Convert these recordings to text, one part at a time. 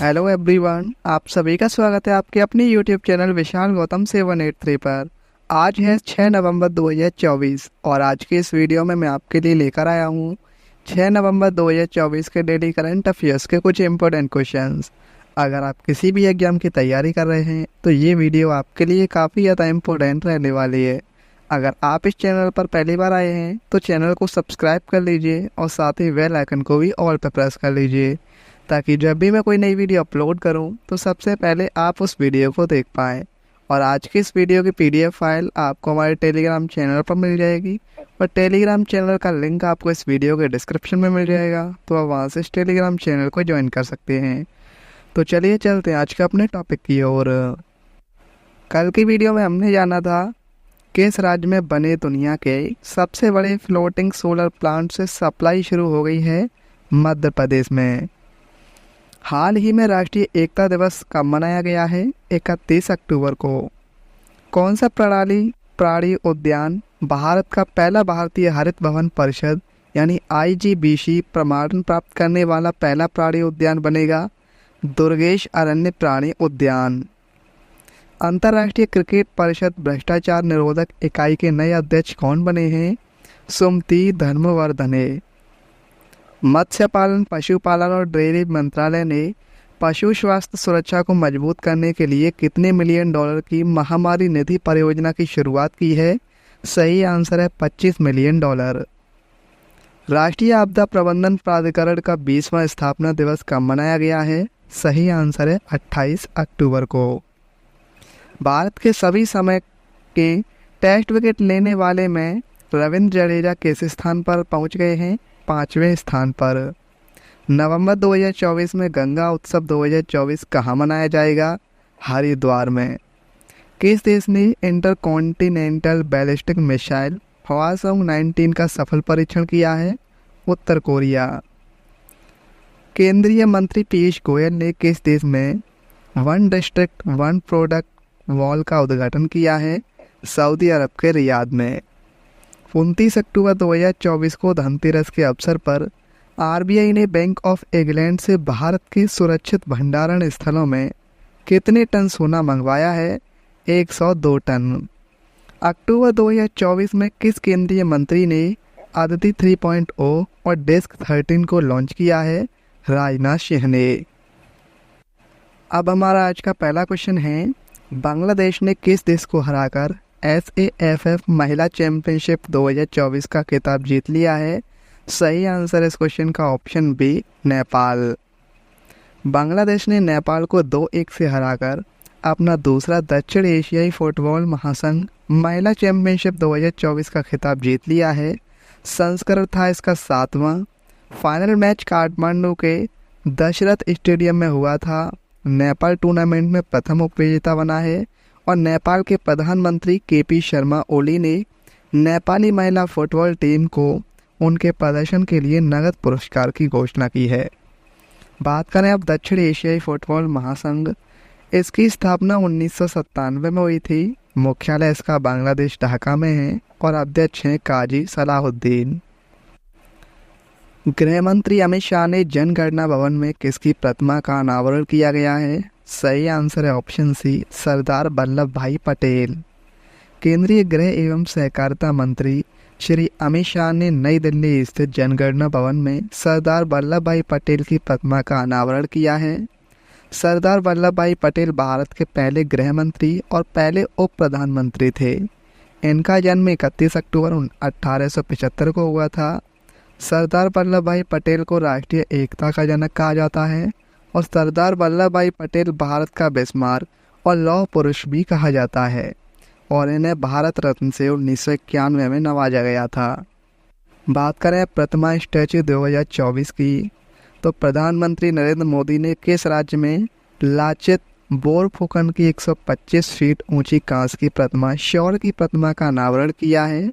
Hello everyone, आप सभी का स्वागत है आपके अपने यूट्यूब चैनल विशाल गौतम 783 पर। आज है 6 नवंबर 2024 और आज के इस वीडियो में मैं आपके लिए लेकर आया हूँ 6 नवंबर 2024 के डेली करंट अफेयर्स के कुछ इंपॉर्टेंट क्वेश्चंस। अगर आप किसी भी एग्जाम की तैयारी कर रहे हैं तो ये वीडियो आपके लिए काफ़ी ज़्यादा इम्पोर्टेंट रहने वाली है। अगर आप इस चैनल पर पहली बार आए हैं तो चैनल को सब्सक्राइब कर लीजिए और साथ ही बेल आइकन को भी ऑल पर प्रेस कर लीजिए, ताकि जब भी मैं कोई नई वीडियो अपलोड करूं तो सबसे पहले आप उस वीडियो को देख पाएँ। और आज की इस वीडियो की PDF फाइल आपको हमारे टेलीग्राम चैनल पर मिल जाएगी और टेलीग्राम चैनल का लिंक आपको इस वीडियो के डिस्क्रिप्शन में मिल जाएगा, तो आप वहां से इस टेलीग्राम चैनल को ज्वाइन कर सकते हैं। तो चलिए चलते हैं आज के अपने टॉपिक की ओर। कल की वीडियो में हमने जाना था किस राज्य में बने दुनिया के सबसे बड़े फ्लोटिंग सोलर प्लांट से सप्लाई शुरू हो गई है। मध्य प्रदेश में। हाल ही में राष्ट्रीय एकता दिवस कब मनाया गया है? 31 अक्टूबर को। कौन सा प्राणी उद्यान भारत का पहला भारतीय हरित भवन परिषद यानी IGBC प्रमाणन प्राप्त करने वाला पहला प्राणी उद्यान बनेगा? दुर्गेश अरण्य प्राणी उद्यान। अंतर्राष्ट्रीय क्रिकेट परिषद भ्रष्टाचार निरोधक इकाई के नए अध्यक्ष कौन बने हैं? सुमति धर्मवर्धने। मत्स्य पालन, पशुपालन और डेयरी मंत्रालय ने पशु स्वास्थ्य सुरक्षा को मजबूत करने के लिए कितने मिलियन डॉलर की महामारी निधि परियोजना की शुरुआत की है? सही आंसर है 25 मिलियन डॉलर। राष्ट्रीय आपदा प्रबंधन प्राधिकरण का 20वां स्थापना दिवस कब मनाया गया है? सही आंसर है 28 अक्टूबर को। भारत के सभी समय के टेस्ट विकेट लेने वाले में रविंद्र जडेजा किस स्थान पर पहुंच गए हैं? 5वें स्थान पर। नवंबर 2024 में गंगा उत्सव 2024 कहाँ मनाया जाएगा? हरिद्वार में। किस देश ने इंटरकॉन्टिनेंटल बैलिस्टिक मिसाइल हवासोंग 19 का सफल परीक्षण किया है? उत्तर कोरिया। केंद्रीय मंत्री पीयूष गोयल ने किस देश में one district one product wall का उद्घाटन किया है? सऊदी अरब के रियाद में। 29 अक्टूबर 2024 को धनतेरस के अवसर पर RBI ने बैंक ऑफ इंग्लैंड से भारत के सुरक्षित भंडारण स्थलों में कितने टन सोना मंगवाया है? 102 टन। अक्टूबर 2024 में किस केंद्रीय मंत्री ने अदिति 3.0 और डेस्क 13 को लॉन्च किया है? राजनाथ सिंह ने। अब हमारा आज का पहला क्वेश्चन है, बांग्लादेश ने किस देश को हराकर SAFF महिला चैंपियनशिप 2024 का खिताब जीत लिया है? सही आंसर इस क्वेश्चन का ऑप्शन बी, नेपाल। बांग्लादेश ने नेपाल को 2-1 से हराकर अपना दूसरा दक्षिण एशियाई फुटबॉल महासंघ महिला चैंपियनशिप 2024 का खिताब जीत लिया है। संस्करण था इसका 7वां। फाइनल मैच काठमांडू के दशरथ स्टेडियम में हुआ था। नेपाल टूर्नामेंट में प्रथम उपविजेता बना है और नेपाल के प्रधानमंत्री KP शर्मा ओली ने नेपाली महिला फुटबॉल टीम को उनके प्रदर्शन के लिए नगद पुरस्कार की घोषणा की है। बात करें अब दक्षिण एशियाई फुटबॉल महासंघ, इसकी स्थापना 1997 में हुई थी। मुख्यालय इसका बांग्लादेश ढाका में है और अध्यक्ष हैं काजी सलाहुद्दीन। गृह मंत्री अमित शाह ने जनगणना भवन में किसकी प्रतिमा का अनावरण किया गया है? सही आंसर है ऑप्शन सी, सरदार वल्लभ भाई पटेल। केंद्रीय गृह एवं सहकारिता मंत्री श्री अमित शाह ने नई दिल्ली स्थित जनगणना भवन में सरदार वल्लभ भाई पटेल की प्रतिमा का अनावरण किया है। सरदार वल्लभ भाई पटेल भारत के पहले गृह मंत्री और पहले उप प्रधानमंत्री थे। इनका जन्म 31 अक्टूबर 1875 को हुआ था। सरदार वल्लभ भाई पटेल को राष्ट्रीय एकता का जनक कहा जाता है और सरदार वल्लभ भाई पटेल भारत का बिस्मार्क और लौह पुरुष भी कहा जाता है और इन्हें भारत रत्न से 1991 में नवाजा गया था। बात करें प्रतिमा स्टैच्यू 2024 की, तो प्रधानमंत्री नरेंद्र मोदी ने किस राज्य में लाचित बोरफुकन की 125 फीट ऊंची कांच की प्रतिमा शौर्य की प्रतिमा का अनावरण किया है?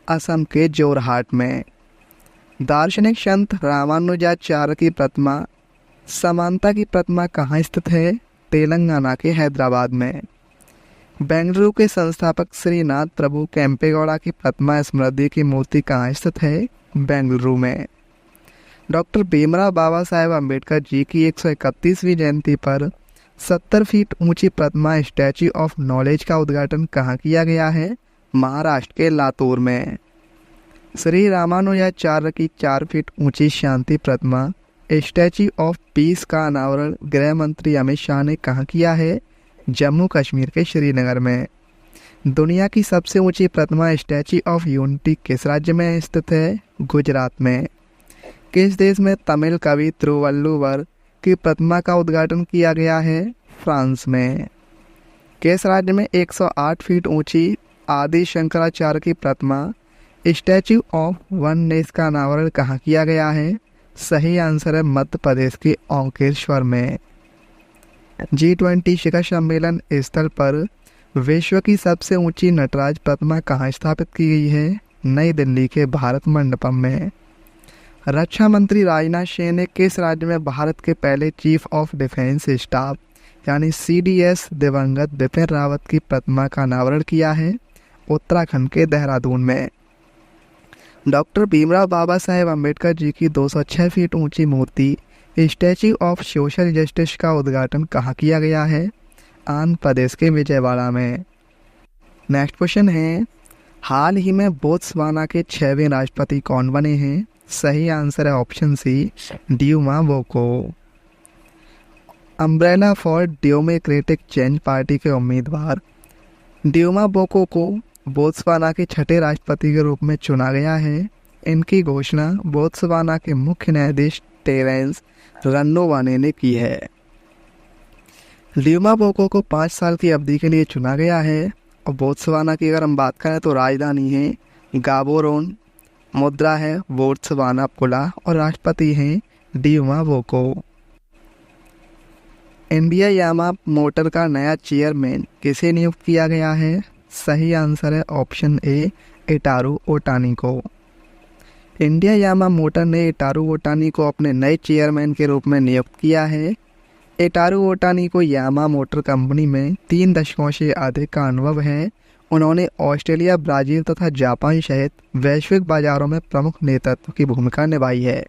असम के जोरहाट में। दार्शनिक संत रामानुजाचार्य की प्रतिमा समानता की प्रतिमा कहाँ स्थित है? तेलंगाना के हैदराबाद में। बेंगलुरु के संस्थापक श्रीनाथ प्रभु केम्पेगौड़ा की प्रतिमा स्मृति की मूर्ति कहाँ स्थित है? बेंगलुरु में। डॉक्टर भीमराव बाबा साहेब अम्बेडकर जी की 131वीं जयंती पर 70 फीट ऊंची प्रतिमा स्टैच्यू ऑफ नॉलेज का उद्घाटन कहाँ किया गया है? महाराष्ट्र के लातूर में। श्री रामानुजाचार्य की 4 फीट ऊंची शांति प्रतिमा स्टैच्यू ऑफ पीस का अनावरण गृह मंत्री अमित शाह ने कहाँ किया है? जम्मू कश्मीर के श्रीनगर में। दुनिया की सबसे ऊंची प्रतिमा स्टैच्यू ऑफ यूनिटी किस राज्य में स्थित है? गुजरात में। किस देश में तमिल कवि तिरुवल्लुवर की प्रतिमा का उद्घाटन किया गया है? फ्रांस में। किस राज्य में 108 फीट ऊंची आदि शंकराचार्य की प्रतिमा स्टैच्यू ऑफ वननेस का अनावरण कहाँ किया गया है? सही आंसर है मध्य प्रदेश के ओंकारेश्वर में। G20 शिखर सम्मेलन स्थल पर विश्व की सबसे ऊंची नटराज प्रतिमा कहाँ स्थापित की गई है? नई दिल्ली के भारत मंडपम में। रक्षा मंत्री राजनाथ सिंह ने किस राज्य में भारत के पहले चीफ ऑफ डिफेंस स्टाफ यानी CDS दिवंगत बिपिन रावत की प्रतिमा का अनावरण किया है? उत्तराखंड के देहरादून में। डॉक्टर भीमराव बाबा साहेब अम्बेडकर जी की 206 फीट ऊंची मूर्ति स्टैच्यू ऑफ सोशल जस्टिस का उद्घाटन कहाँ किया गया है? आंध्र प्रदेश के विजयवाड़ा में। नेक्स्ट क्वेश्चन है, हाल ही में बोत्सवाना के 6वें राष्ट्रपति कौन बने हैं? सही आंसर है option C, Duma Boko. Umbrella for democratic change party के उम्मीदवार ड्यूमा बोको को बोत्सवाना के 6ठे राष्ट्रपति के रूप में चुना गया है। इनकी घोषणा बोत्सवाना के मुख्य न्यायाधीश टेरेंस रन्नोवाने ने की है। ड्यूमा बोको को 5 साल की अवधि के लिए चुना गया है। और बोत्सवाना की अगर हम बात करें तो राजधानी है गाबोरोन, मुद्रा है बोत्सवाना पुला और राष्ट्रपति हैं Dumas Boko. India Yamaha motor का नया चेयरमैन किसे नियुक्त किया गया है? सही आंसर है ऑप्शन ए, इटारू ओटानी को। इंडिया यामा मोटर ने इटारू ओटानी को अपने नए चेयरमैन के रूप में नियुक्त किया है। इटारू ओटानी को यामा मोटर कंपनी में 3 दशकों से अधिक का अनुभव है। उन्होंने ऑस्ट्रेलिया, ब्राज़ील तथा जापान सहित वैश्विक बाजारों में प्रमुख नेतृत्व की भूमिका निभाई है।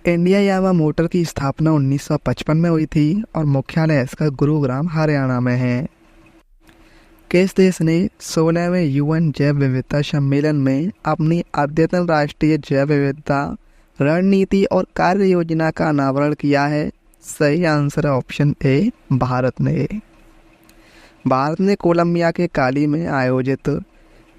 इंडिया यामा मोटर की स्थापना 1955 में हुई थी और मुख्यालय इसका गुरुग्राम हरियाणा में है। किस देश ने 16वें UN जैव विविधता सम्मेलन में अपनी अद्यतन राष्ट्रीय जैव विविधता रणनीति और कार्य योजना का अनावरण किया है? सही आंसर है ऑप्शन ए, भारत ने। भारत ने कोलंबिया के काली में आयोजित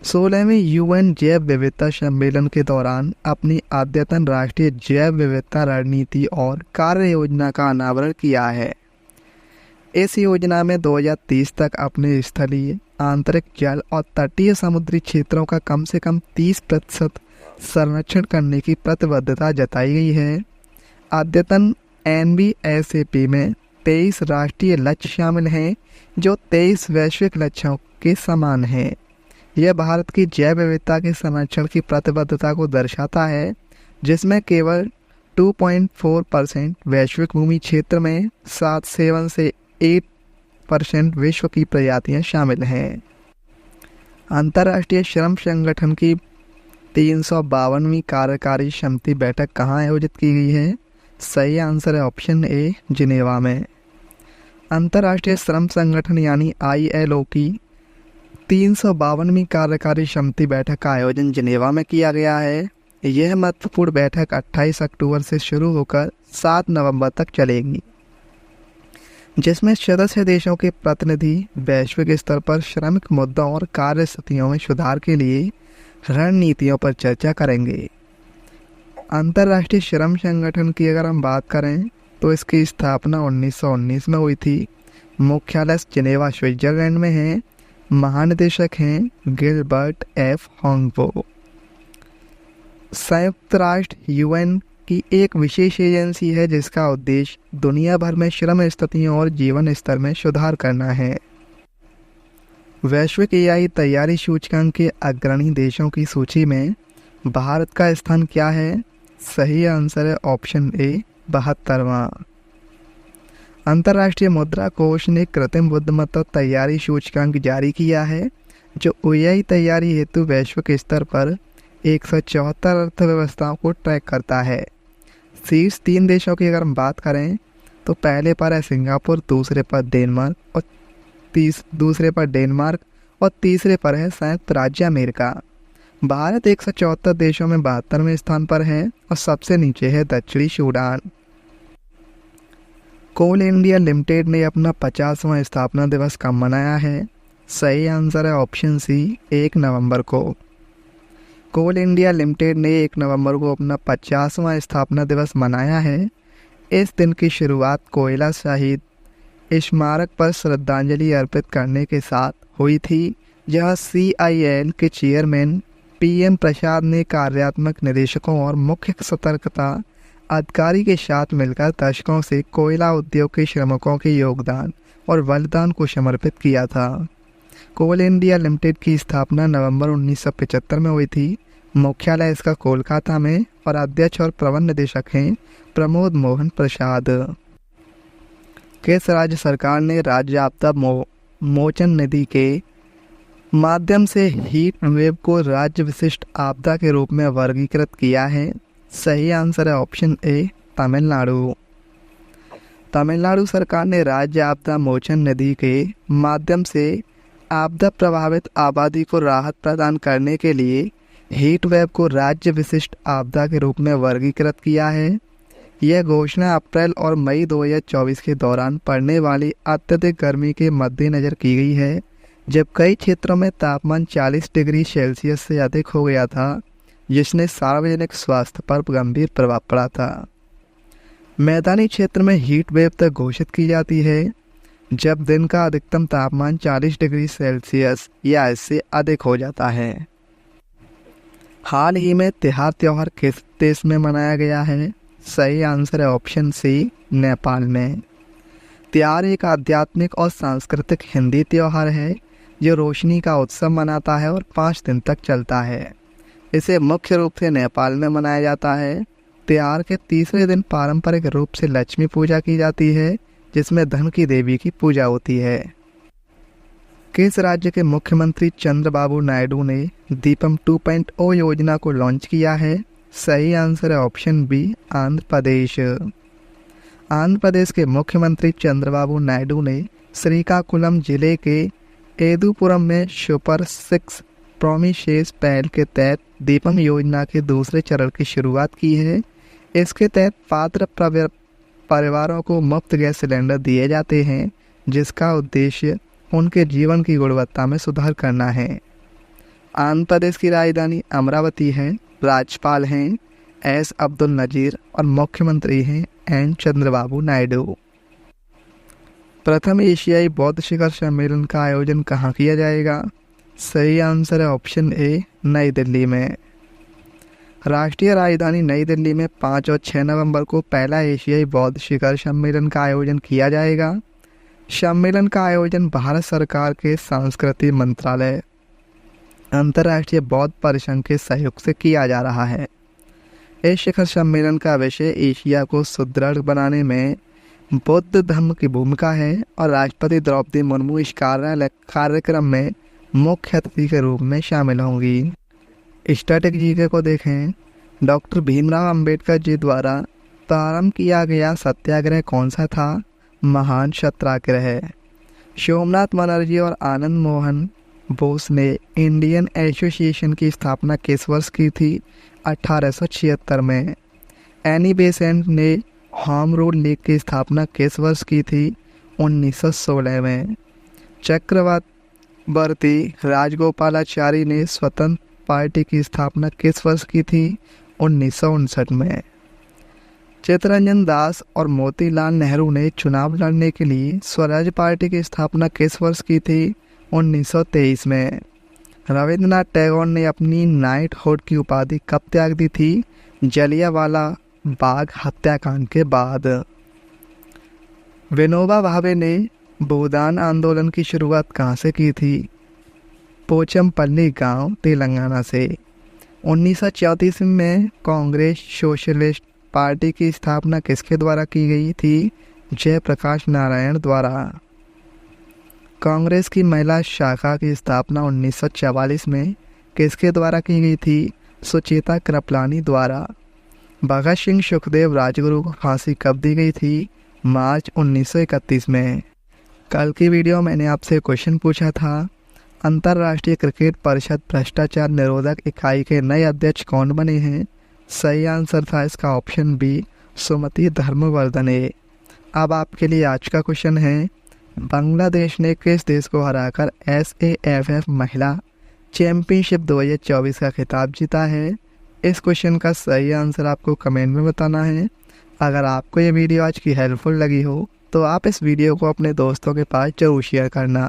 16वें UN जैव विविधता सम्मेलन के दौरान अपनी अद्यतन राष्ट्रीय जैव विविधता रणनीति और कार्य योजना का अनावरण किया है। इस योजना में 2030 तक अपने स्थलीय, आंतरिक जल और तटीय समुद्री क्षेत्रों का कम से कम 30% संरक्षण करने की प्रतिबद्धता जताई गई है। अद्यतन NBSAP में 23 राष्ट्रीय लक्ष्य शामिल हैं जो 23 वैश्विक लक्ष्यों के समान हैं। यह भारत की जैव विविधता के संरक्षण की प्रतिबद्धता को दर्शाता है, जिसमें केवल 2.4% वैश्विक भूमि क्षेत्र में 7 से 8% विश्व की प्रजातियां शामिल हैं। अंतर्राष्ट्रीय श्रम संगठन की 352वीं कार्यकारी समिति बैठक कहाँ आयोजित की गई है? सही आंसर है ऑप्शन ए, जिनेवा में। अंतर्राष्ट्रीय श्रम संगठन यानी ILO की 352वीं कार्यकारी समिति बैठक का आयोजन जिनेवा में किया गया है। यह महत्वपूर्ण बैठक 28 अक्टूबर से शुरू होकर 7 नवंबर तक चलेगी, जिसमें सदस्य देशों के प्रतिनिधि वैश्विक स्तर पर श्रमिक मुद्दों और कार्य स्थितियों में सुधार के लिए रणनीतियों पर चर्चा करेंगे। अंतर्राष्ट्रीय श्रम संगठन की अगर हम बात करें तो इसकी स्थापना 1919 में हुई थी। मुख्यालय जिनेवा स्विट्जरलैंड में है। महानिदेशक हैं गिलबर्ट F. होंगबो। संयुक्त राष्ट्र UN की एक विशेष एजेंसी है जिसका उद्देश्य दुनिया भर में श्रम स्थितियों और जीवन स्तर में सुधार करना है। वैश्विक AI तैयारी सूचकांक के अग्रणी देशों की सूची में भारत का स्थान क्या है? सही आंसर है ऑप्शन ए, 72वां। अंतर्राष्ट्रीय मुद्रा कोष ने कृत्रिम बुद्धिमत्ता तैयारी सूचकांक जारी किया है, जो AI तैयारी हेतु वैश्विक स्तर पर 174 अर्थव्यवस्थाओं को ट्रैक करता है। शीर्ष 3 देशों की अगर हम बात करें तो पहले पर है सिंगापुर, दूसरे पर डेनमार्क और तीसरे पर है संयुक्त राज्य अमेरिका। भारत 174 देशों में 72वें स्थान पर है और सबसे नीचे है दक्षिणी सूडान। कोल इंडिया लिमिटेड ने अपना 50वां स्थापना दिवस कब मनाया है? सही आंसर है ऑप्शन सी, 1 नवंबर को। कोल इंडिया लिमिटेड ने 1 नवंबर को अपना 50वां स्थापना दिवस मनाया है। इस दिन की शुरुआत कोयला शहीद स्मारक पर श्रद्धांजलि अर्पित करने के साथ हुई थी, जहां CIL के चेयरमैन PM प्रसाद ने कार्यात्मक निदेशकों और मुख्य सतर्कता अधिकारी के साथ मिलकर दशकों से कोयला उद्योग के श्रमिकों के योगदान और बलिदान को समर्पित किया था। कोल इंडिया लिमिटेड की स्थापना नवंबर 1975 में हुई थी। मुख्यालय इसका कोलकाता में और अध्यक्ष और प्रबंध निदेशक हैं प्रमोद मोहन प्रसाद। किस राज्य सरकार ने राज्य आपदा मोचन निधि के माध्यम से हीट वेव को राज्य विशिष्ट आपदा के रूप में वर्गीकृत किया है? सही आंसर है ऑप्शन ए, तमिलनाडु। तमिलनाडु सरकार ने राज्य आपदा मोचन निधि के माध्यम से आपदा प्रभावित आबादी को राहत प्रदान करने के लिए हीट वेव को राज्य विशिष्ट आपदा के रूप में वर्गीकृत किया है। यह घोषणा अप्रैल और मई 2024 के दौरान पड़ने वाली अत्यधिक गर्मी के मद्देनज़र की गई है, जब कई क्षेत्रों में तापमान 40 डिग्री सेल्सियस से अधिक हो गया था, जिसने सार्वजनिक स्वास्थ्य पर गंभीर प्रभाव पड़ा था। मैदानी क्षेत्र में हीट वेव तक घोषित की जाती है जब दिन का अधिकतम तापमान 40 डिग्री सेल्सियस या इससे अधिक हो जाता है। हाल ही में तिहार त्योहार किस देश में मनाया गया है? सही आंसर है ऑप्शन सी, नेपाल में। त्योहार एक आध्यात्मिक और सांस्कृतिक हिंदी त्योहार है जो रोशनी का उत्सव मनाता है और 5 दिन तक चलता है। इसे मुख्य रूप से नेपाल में मनाया जाता है। त्योहार के तीसरे दिन पारंपरिक रूप से लक्ष्मी पूजा की जाती है, जिसमें धन की देवी की पूजा होती है। किस राज्य के मुख्यमंत्री चंद्रबाबू नायडू ने दीपम 2.0 योजना को लॉन्च किया है? सही आंसर है ऑप्शन बी, आंध्र प्रदेश। आंध्र प्रदेश के मुख्यमंत्री चंद्रबाबू नायडू ने श्रीकाकुलम जिले के एदुपुरम में सुपर 6 प्रोमिसेस पहल के तहत दीपम योजना के दूसरे चरण की शुरुआत की है। इसके तहत पात्र परिवारों को मुफ्त गैस सिलेंडर दिए जाते हैं, जिसका उद्देश्य उनके जीवन की गुणवत्ता में सुधार करना है। आंध्र प्रदेश की राजधानी अमरावती है। राज्यपाल हैं एस अब्दुल नजीर और मुख्यमंत्री हैं एन चंद्रबाबू नायडू। प्रथम एशियाई बौद्ध शिखर सम्मेलन का आयोजन कहाँ किया जाएगा? सही आंसर है ऑप्शन ए, नई दिल्ली में। राष्ट्रीय राजधानी नई दिल्ली में 5 और 6 नवंबर को पहला एशियाई बौद्ध शिखर सम्मेलन का आयोजन किया जाएगा। सम्मेलन का आयोजन भारत सरकार के संस्कृति मंत्रालय, अंतर्राष्ट्रीय बौद्ध परिसंघ के सहयोग से किया जा रहा है। इस शिखर सम्मेलन का विषय एशिया को सुदृढ़ बनाने में बौद्ध धर्म की भूमिका है और राष्ट्रपति द्रौपदी मुर्मू इस कार्यक्रम में मुख्य अतिथि के रूप में शामिल होंगी। स्टैटिक जीके को देखें। डॉक्टर भीमराव अंबेडकर जी द्वारा प्रारंभ किया गया सत्याग्रह कौन सा था? महान सत्याग्रह। सोमनाथ बनर्जी और आनंद मोहन बोस ने इंडियन एसोसिएशन की स्थापना किस वर्ष की थी? 1876 में। एनी बेसेंट ने होम रूल लीग की स्थापना किस वर्ष की थी? 1916 में। चक्रवर्ती राजगोपालाचारी ने स्वतंत्र पार्टी की स्थापना किस वर्ष की थी? 1959 में। चित्तरंजन दास और मोतीलाल नेहरू ने चुनाव लड़ने के लिए स्वराज पार्टी की स्थापना किस वर्ष की थी? 1923 में। रविंद्रनाथ टैगोर ने अपनी नाइटहुड की उपाधि कब त्याग दी थी? जलियांवाला बाग हत्याकांड के बाद। विनोबा भावे ने भूदान आंदोलन की शुरुआत कहाँ से की थी? पोचमपल्ली गांव, तेलंगाना से। 1934 में कांग्रेस सोशलिस्ट पार्टी की स्थापना किसके द्वारा की गई थी? जयप्रकाश नारायण द्वारा। कांग्रेस की महिला शाखा की स्थापना 1944 में किसके द्वारा की गई थी? सुचेता कृपलानी द्वारा भगत सिंह सुखदेव राजगुरु को फांसी कब दी गई थी? मार्च 1931 में। कल की वीडियो मैंने आपसे क्वेश्चन पूछा था, अंतर्राष्ट्रीय क्रिकेट परिषद भ्रष्टाचार निरोधक इकाई के नए अध्यक्ष कौन बने हैं? सही आंसर था इसका ऑप्शन बी, सुमति धर्मवर्धने। अब आपके लिए आज का क्वेश्चन है, बांग्लादेश ने किस देश को हराकर SAFF महिला चैंपियनशिप 2024 का खिताब जीता है? इस क्वेश्चन का सही आंसर आपको कमेंट में बताना है। अगर आपको ये वीडियो आज की हेल्पफुल लगी हो तो आप इस वीडियो को अपने दोस्तों के पास जरूर शेयर करना,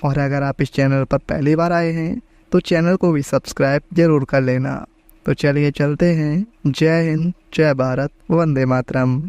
और अगर आप इस चैनल पर पहली बार आए हैं तो चैनल को भी सब्सक्राइब जरूर कर लेना। तो चलिए चलते हैं। जय हिंद, जय भारत, वंदे मातरम।